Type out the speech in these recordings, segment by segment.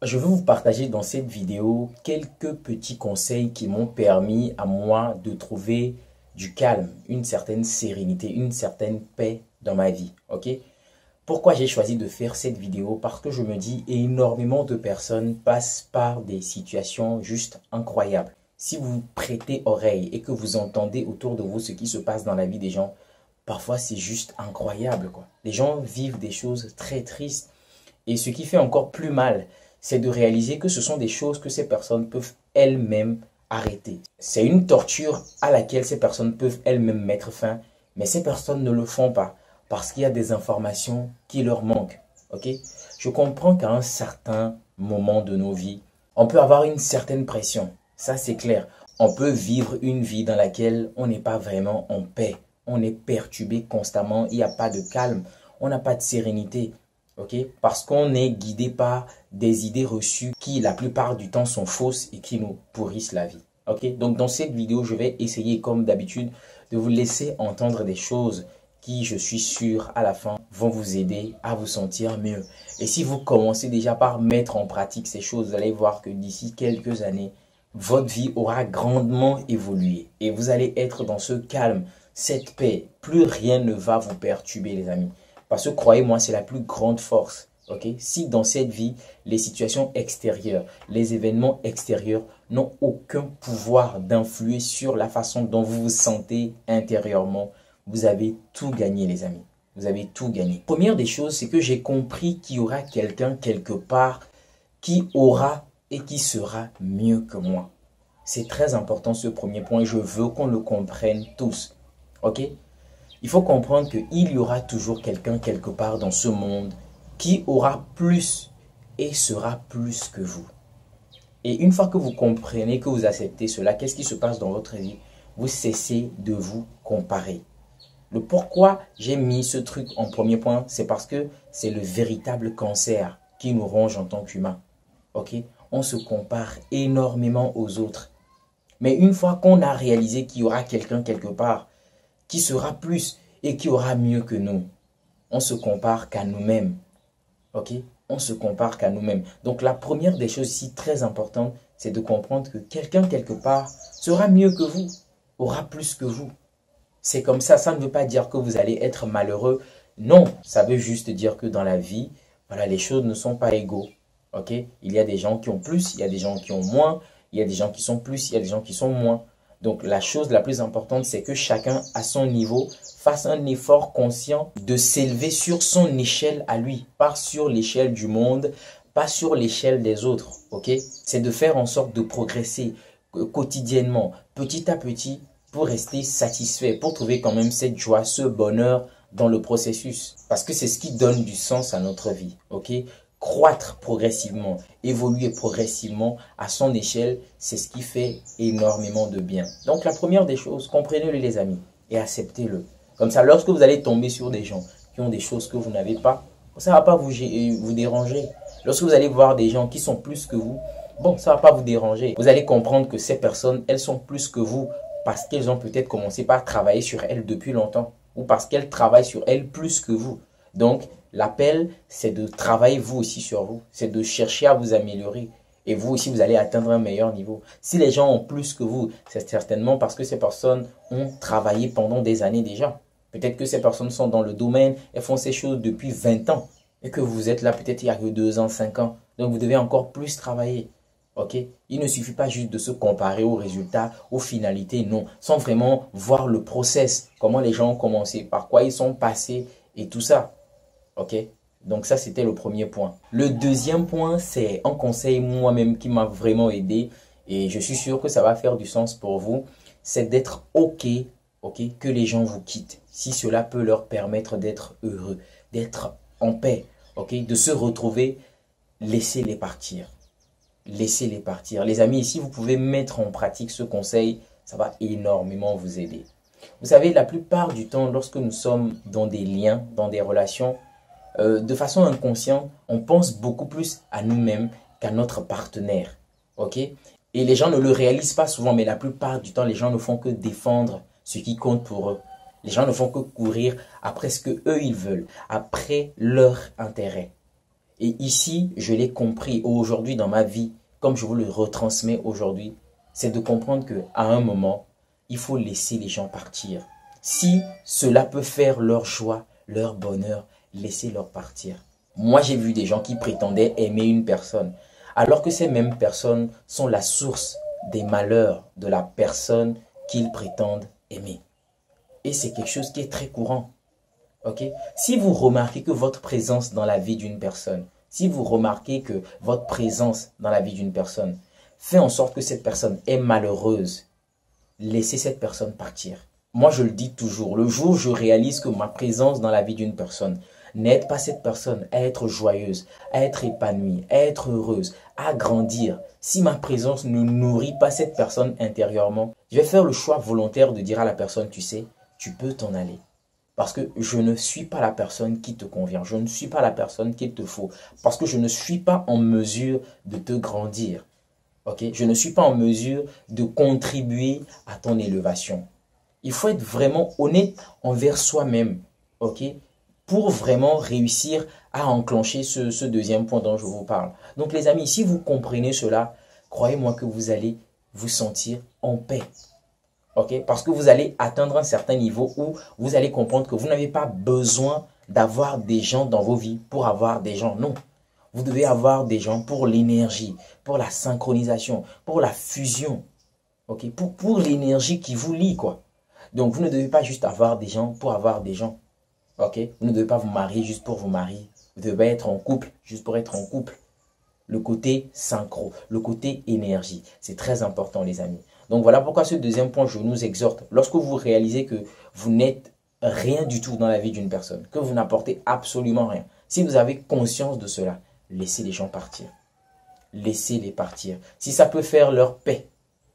Je veux vous partager dans cette vidéo quelques petits conseils qui m'ont permis à moi de trouver du calme, une certaine sérénité, une certaine paix dans ma vie. Ok? Pourquoi j'ai choisi de faire cette vidéo? Parce que je me dis énormément de personnes passent par des situations juste incroyables. Si vous prêtez oreille et que vous entendez autour de vous ce qui se passe dans la vie des gens, parfois c'est juste incroyable, quoi. Les gens vivent des choses très tristes. Et ce qui fait encore plus mal, c'est de réaliser que ce sont des choses que ces personnes peuvent elles-mêmes arrêter. C'est une torture à laquelle ces personnes peuvent elles-mêmes mettre fin, mais ces personnes ne le font pas parce qu'il y a des informations qui leur manquent. Ok? Je comprends qu'à un certain moment de nos vies, on peut avoir une certaine pression. Ça, c'est clair. On peut vivre une vie dans laquelle on n'est pas vraiment en paix. On est perturbé constamment, il n'y a pas de calme, on n'a pas de sérénité. Okay? Parce qu'on est guidé par des idées reçues qui la plupart du temps sont fausses et qui nous pourrissent la vie. Okay? Donc dans cette vidéo, je vais essayer comme d'habitude de vous laisser entendre des choses qui, je suis sûr, à la fin vont vous aider à vous sentir mieux. Et si vous commencez déjà par mettre en pratique ces choses, vous allez voir que d'ici quelques années, votre vie aura grandement évolué. Et vous allez être dans ce calme, cette paix. Plus rien ne va vous perturber, les amis. Parce que croyez-moi, c'est la plus grande force. Okay? Si dans cette vie, les situations extérieures, les événements extérieurs n'ont aucun pouvoir d'influer sur la façon dont vous vous sentez intérieurement, vous avez tout gagné, les amis. Vous avez tout gagné. Première des choses, c'est que j'ai compris qu'il y aura quelqu'un quelque part qui aura et qui sera mieux que moi. C'est très important ce premier point. Je veux qu'on le comprenne tous. Ok? Il faut comprendre qu'il y aura toujours quelqu'un quelque part dans ce monde qui aura plus et sera plus que vous. Et une fois que vous comprenez, que vous acceptez cela, qu'est-ce qui se passe dans votre vie? Vous cessez de vous comparer. Le pourquoi j'ai mis ce truc en premier point, c'est parce que c'est le véritable cancer qui nous ronge en tant qu'humains. Okay? On se compare énormément aux autres. Mais une fois qu'on a réalisé qu'il y aura quelqu'un quelque part qui sera plus et qui aura mieux que nous, on se compare qu'à nous-mêmes. Ok? On se compare qu'à nous-mêmes. Donc la première des choses ici très importante, c'est de comprendre que quelqu'un quelque part sera mieux que vous, aura plus que vous. C'est comme ça ne veut pas dire que vous allez être malheureux. Non, ça veut juste dire que dans la vie, voilà, les choses ne sont pas égaux. Ok? Il y a des gens qui ont plus, il y a des gens qui ont moins, il y a des gens qui sont plus, il y a des gens qui sont moins. Donc la chose la plus importante, c'est que chacun à son niveau fasse un effort conscient de s'élever sur son échelle à lui, pas sur l'échelle du monde, pas sur l'échelle des autres. Ok? C'est de faire en sorte de progresser quotidiennement, petit à petit, pour rester satisfait, pour trouver quand même cette joie, ce bonheur dans le processus. Parce que c'est ce qui donne du sens à notre vie. Ok? Croître progressivement, évoluer progressivement à son échelle, c'est ce qui fait énormément de bien. Donc la première des choses, comprenez-le les amis et acceptez-le. Comme ça, lorsque vous allez tomber sur des gens qui ont des choses que vous n'avez pas, ça ne va pas vous déranger. Lorsque vous allez voir des gens qui sont plus que vous, bon, ça ne va pas vous déranger. Vous allez comprendre que ces personnes, elles sont plus que vous parce qu'elles ont peut-être commencé par travailler sur elles depuis longtemps ou parce qu'elles travaillent sur elles plus que vous. Donc, l'appel, c'est de travailler vous aussi sur vous. C'est de chercher à vous améliorer. Et vous aussi, vous allez atteindre un meilleur niveau. Si les gens ont plus que vous, c'est certainement parce que ces personnes ont travaillé pendant des années déjà. Peut-être que ces personnes sont dans le domaine et font ces choses depuis 20 ans. Et que vous êtes là peut-être il y a que 2 ans, 5 ans. Donc, vous devez encore plus travailler. Ok? Il ne suffit pas juste de se comparer aux résultats, aux finalités, non. Sans vraiment voir le process, comment les gens ont commencé, par quoi ils sont passés et tout ça. Ok? Donc ça, c'était le premier point. Le deuxième point, c'est un conseil moi-même qui m'a vraiment aidé et je suis sûr que ça va faire du sens pour vous. C'est d'être ok, ok, que les gens vous quittent. Si cela peut leur permettre d'être heureux, d'être en paix, ok, de se retrouver, laissez-les partir. Laissez-les partir. Les amis, si vous pouvez mettre en pratique ce conseil, ça va énormément vous aider. Vous savez, la plupart du temps, lorsque nous sommes dans des liens, dans des relations, de façon inconsciente, on pense beaucoup plus à nous-mêmes qu'à notre partenaire. Ok? Et les gens ne le réalisent pas souvent, mais la plupart du temps, les gens ne font que défendre ce qui compte pour eux. Les gens ne font que courir après ce que eux ils veulent, après leur intérêt. Et ici, je l'ai compris aujourd'hui dans ma vie, comme je vous le retransmets aujourd'hui, c'est de comprendre qu'à un moment, il faut laisser les gens partir. Si cela peut faire leur joie, leur bonheur, laissez-leur partir. Moi, j'ai vu des gens qui prétendaient aimer une personne, alors que ces mêmes personnes sont la source des malheurs de la personne qu'ils prétendent aimer. Et c'est quelque chose qui est très courant. Ok? Si vous remarquez que votre présence dans la vie d'une personne, si vous remarquez que votre présence dans la vie d'une personne fait en sorte que cette personne est malheureuse, laissez cette personne partir. Moi, je le dis toujours, le jour où je réalise que ma présence dans la vie d'une personne n'aide pas cette personne à être joyeuse, à être épanouie, à être heureuse, à grandir, si ma présence ne nourrit pas cette personne intérieurement, je vais faire le choix volontaire de dire à la personne, tu sais, tu peux t'en aller. Parce que je ne suis pas la personne qui te convient. Je ne suis pas la personne qu'il te faut. Parce que je ne suis pas en mesure de te grandir. Okay? Je ne suis pas en mesure de contribuer à ton élévation. Il faut être vraiment honnête envers soi-même. Okay? Pour vraiment réussir à enclencher ce deuxième point dont je vous parle. Donc les amis, si vous comprenez cela, croyez-moi que vous allez vous sentir en paix. Okay? Parce que vous allez atteindre un certain niveau où vous allez comprendre que vous n'avez pas besoin d'avoir des gens dans vos vies pour avoir des gens. Non. Vous devez avoir des gens pour l'énergie, pour la synchronisation, pour la fusion. Okay? Pour l'énergie qui vous lie, quoi. Donc, vous ne devez pas juste avoir des gens pour avoir des gens. Okay? Vous ne devez pas vous marier juste pour vous marier. Vous devez être en couple juste pour être en couple. Le côté synchro, le côté énergie. C'est très important, les amis. Donc, voilà pourquoi ce deuxième point, je nous exhorte. Lorsque vous réalisez que vous n'êtes rien du tout dans la vie d'une personne, que vous n'apportez absolument rien, si vous avez conscience de cela, laissez les gens partir. Laissez-les partir. Si ça peut faire leur paix,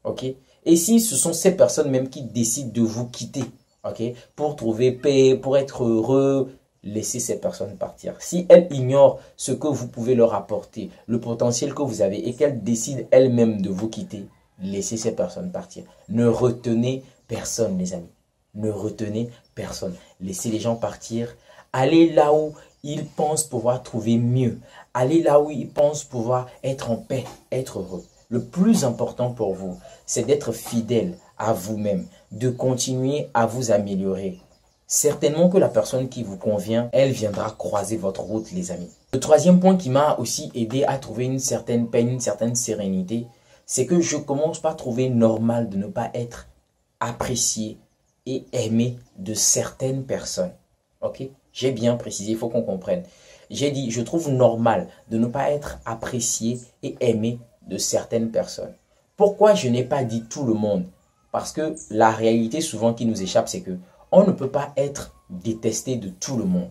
ok? Et si ce sont ces personnes même qui décident de vous quitter, ok? Pour trouver paix, pour être heureux, laissez ces personnes partir. Si elles ignorent ce que vous pouvez leur apporter, le potentiel que vous avez et qu'elles décident elles-mêmes de vous quitter, laissez ces personnes partir. Ne retenez personne, les amis. Ne retenez personne. Laissez les gens partir. Allez là où ils pensent pouvoir trouver mieux. Allez là où ils pensent pouvoir être en paix, être heureux. Le plus important pour vous, c'est d'être fidèle à vous-même, de continuer à vous améliorer. Certainement que la personne qui vous convient, elle viendra croiser votre route, les amis. Le troisième point qui m'a aussi aidé à trouver une certaine paix, une certaine sérénité, c'est que je commence par trouver normal de ne pas être apprécié et aimé de certaines personnes. Ok? J'ai bien précisé, il faut qu'on comprenne. J'ai dit, je trouve normal de ne pas être apprécié et aimé de certaines personnes. Pourquoi je n'ai pas dit tout le monde? Parce que la réalité souvent qui nous échappe, c'est que on ne peut pas être détesté de tout le monde.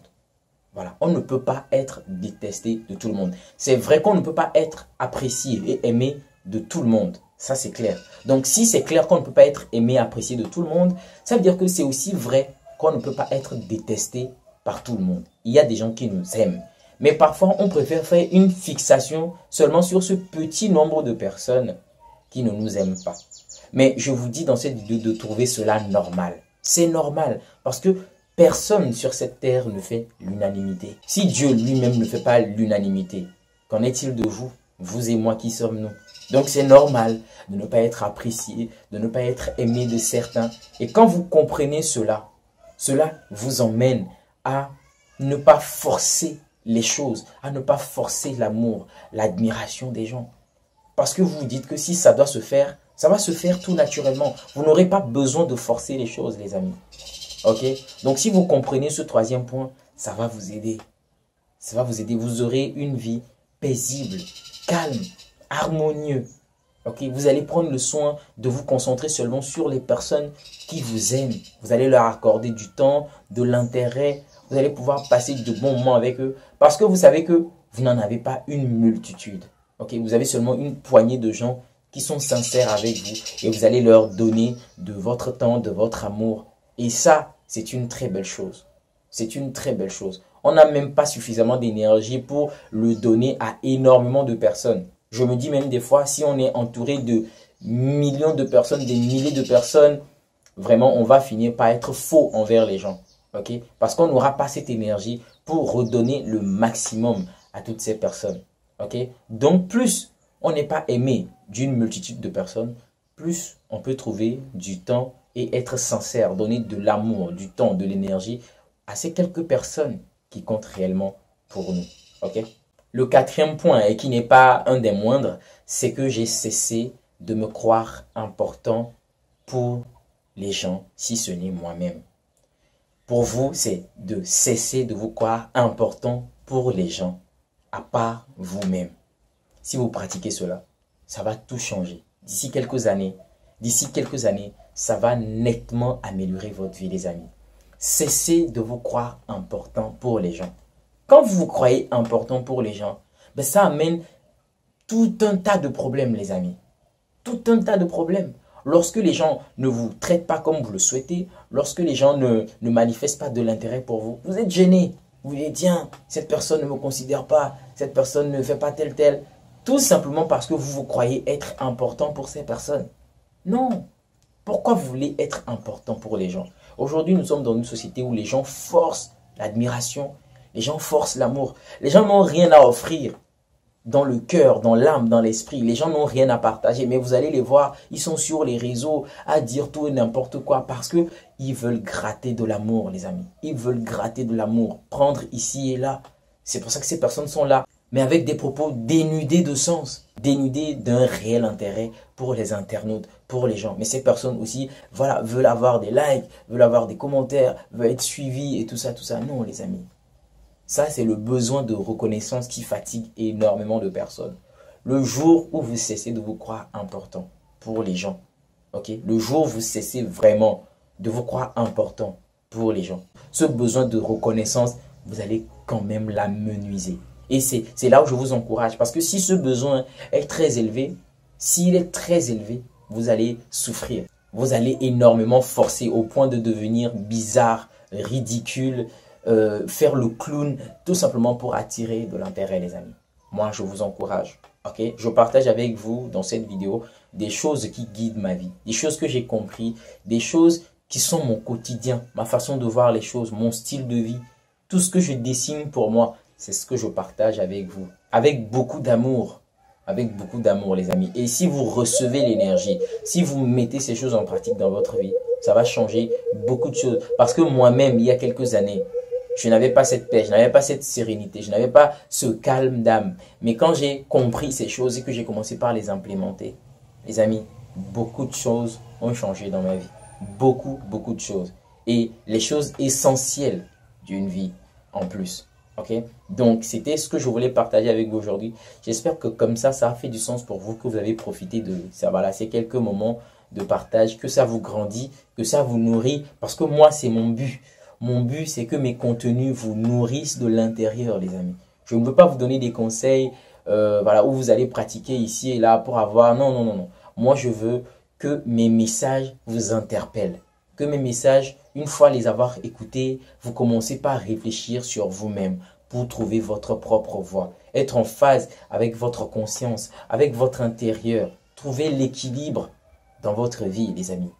Voilà, on ne peut pas être détesté de tout le monde. C'est vrai qu'on ne peut pas être apprécié et aimé de tout le monde. Ça, c'est clair. Donc, si c'est clair qu'on ne peut pas être aimé et apprécié de tout le monde, ça veut dire que c'est aussi vrai qu'on ne peut pas être détesté par tout le monde. Il y a des gens qui nous aiment. Mais parfois, on préfère faire une fixation seulement sur ce petit nombre de personnes qui ne nous aiment pas. Mais je vous dis dans cette vidéo de trouver cela normal. C'est normal parce que personne sur cette terre ne fait l'unanimité. Si Dieu lui-même ne fait pas l'unanimité, qu'en est-il de vous? Vous et moi, qui sommes-nous? Donc c'est normal de ne pas être apprécié, de ne pas être aimé de certains. Et quand vous comprenez cela, cela vous emmène à ne pas forcer les choses, à ne pas forcer l'amour, l'admiration des gens. Parce que vous vous dites que si ça doit se faire, ça va se faire tout naturellement. Vous n'aurez pas besoin de forcer les choses, les amis. Ok? Donc si vous comprenez ce troisième point, ça va vous aider. Ça va vous aider. Vous aurez une vie paisible, calme, harmonieuse. Ok? Vous allez prendre le soin de vous concentrer seulement sur les personnes qui vous aiment. Vous allez leur accorder du temps, de l'intérêt. Vous allez pouvoir passer de bons moments avec eux. Parce que vous savez que vous n'en avez pas une multitude. Ok? Vous avez seulement une poignée de gens qui sont sincères avec vous. Et vous allez leur donner de votre temps, de votre amour. Et ça, c'est une très belle chose. C'est une très belle chose. On n'a même pas suffisamment d'énergie pour le donner à énormément de personnes. Je me dis même des fois, si on est entouré de millions de personnes, des milliers de personnes, vraiment, on va finir par être faux envers les gens. Okay? Parce qu'on n'aura pas cette énergie pour redonner le maximum à toutes ces personnes. Ok? Donc, plus on n'est pas aimé d'une multitude de personnes, plus on peut trouver du temps et être sincère, donner de l'amour, du temps, de l'énergie à ces quelques personnes qui comptent réellement pour nous. Ok? Le quatrième point, et qui n'est pas un des moindres, c'est que j'ai cessé de me croire important pour les gens, si ce n'est moi-même. Pour vous, c'est de cesser de vous croire important pour les gens, à part vous-même. Si vous pratiquez cela, ça va tout changer. D'ici quelques années, ça va nettement améliorer votre vie, les amis. Cessez de vous croire important pour les gens. Quand vous vous croyez important pour les gens, ben ça amène tout un tas de problèmes, les amis. Tout un tas de problèmes. Lorsque les gens ne vous traitent pas comme vous le souhaitez, lorsque les gens ne manifestent pas de l'intérêt pour vous, vous êtes gêné. Vous dites, tiens, cette personne ne me considère pas, cette personne ne fait pas tel. Tout simplement parce que vous vous croyez être important pour ces personnes. Non. Pourquoi vous voulez être important pour les gens? Aujourd'hui, nous sommes dans une société où les gens forcent l'admiration, les gens forcent l'amour. Les gens n'ont rien à offrir dans le cœur, dans l'âme, dans l'esprit. Les gens n'ont rien à partager, mais vous allez les voir, ils sont sur les réseaux à dire tout et n'importe quoi parce que ils veulent gratter de l'amour, les amis. Ils veulent gratter de l'amour, prendre ici et là. C'est pour ça que ces personnes sont là, mais avec des propos dénudés de sens, dénudés d'un réel intérêt pour les internautes, pour les gens. Mais ces personnes aussi, voilà, veulent avoir des likes, veulent avoir des commentaires, veulent être suivies et tout ça. Non, les amis. Ça, c'est le besoin de reconnaissance qui fatigue énormément de personnes. Le jour où vous cessez de vous croire important pour les gens, ok? Le jour où vous cessez vraiment de vous croire important pour les gens, ce besoin de reconnaissance, vous allez quand même l'amenuiser. Et c'est là où je vous encourage. Parce que si ce besoin est très élevé, s'il est très élevé, vous allez souffrir. Vous allez énormément forcer au point de devenir bizarre, ridicule, faire le clown, tout simplement pour attirer de l'intérêt, les amis. Moi, je vous encourage. Ok? Je partage avec vous dans cette vidéo des choses qui guident ma vie, des choses que j'ai compris, des choses qui sont mon quotidien, ma façon de voir les choses, mon style de vie. Tout ce que je dessine pour moi, c'est ce que je partage avec vous. Avec beaucoup d'amour. Avec beaucoup d'amour, les amis. Et si vous recevez l'énergie, si vous mettez ces choses en pratique dans votre vie, ça va changer beaucoup de choses. Parce que moi-même, il y a quelques années, je n'avais pas cette paix, je n'avais pas cette sérénité, je n'avais pas ce calme d'âme. Mais quand j'ai compris ces choses et que j'ai commencé par les implémenter, les amis, beaucoup de choses ont changé dans ma vie. Beaucoup de choses. Et les choses essentielles d'une vie en plus. Ok? Donc, c'était ce que je voulais partager avec vous aujourd'hui. J'espère que comme ça a fait du sens pour vous, que vous avez profité de ça. Voilà, ces quelques moments de partage, que ça vous grandit, que ça vous nourrit. Parce que moi, c'est mon but. Mon but, c'est que mes contenus vous nourrissent de l'intérieur, les amis. Je ne veux pas vous donner des conseils voilà, où vous allez pratiquer ici et là pour avoir... Non. Moi, je veux que mes messages vous interpellent. Que mes messages, une fois les avoir écoutés, vous commencez par réfléchir sur vous-même pour trouver votre propre voie. Être en phase avec votre conscience, avec votre intérieur. Trouver l'équilibre dans votre vie, les amis.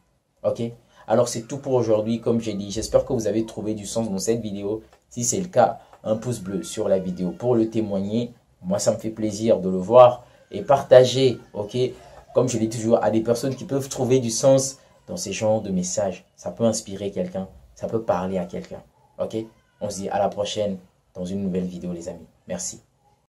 Ok? Alors, c'est tout pour aujourd'hui, comme j'ai dit. J'espère que vous avez trouvé du sens dans cette vidéo. Si c'est le cas, un pouce bleu sur la vidéo pour le témoigner. Moi, ça me fait plaisir de le voir et partager, ok? Comme je l'ai toujours, à des personnes qui peuvent trouver du sens dans ces genres de messages. Ça peut inspirer quelqu'un, ça peut parler à quelqu'un, ok? On se dit à la prochaine dans une nouvelle vidéo, les amis. Merci.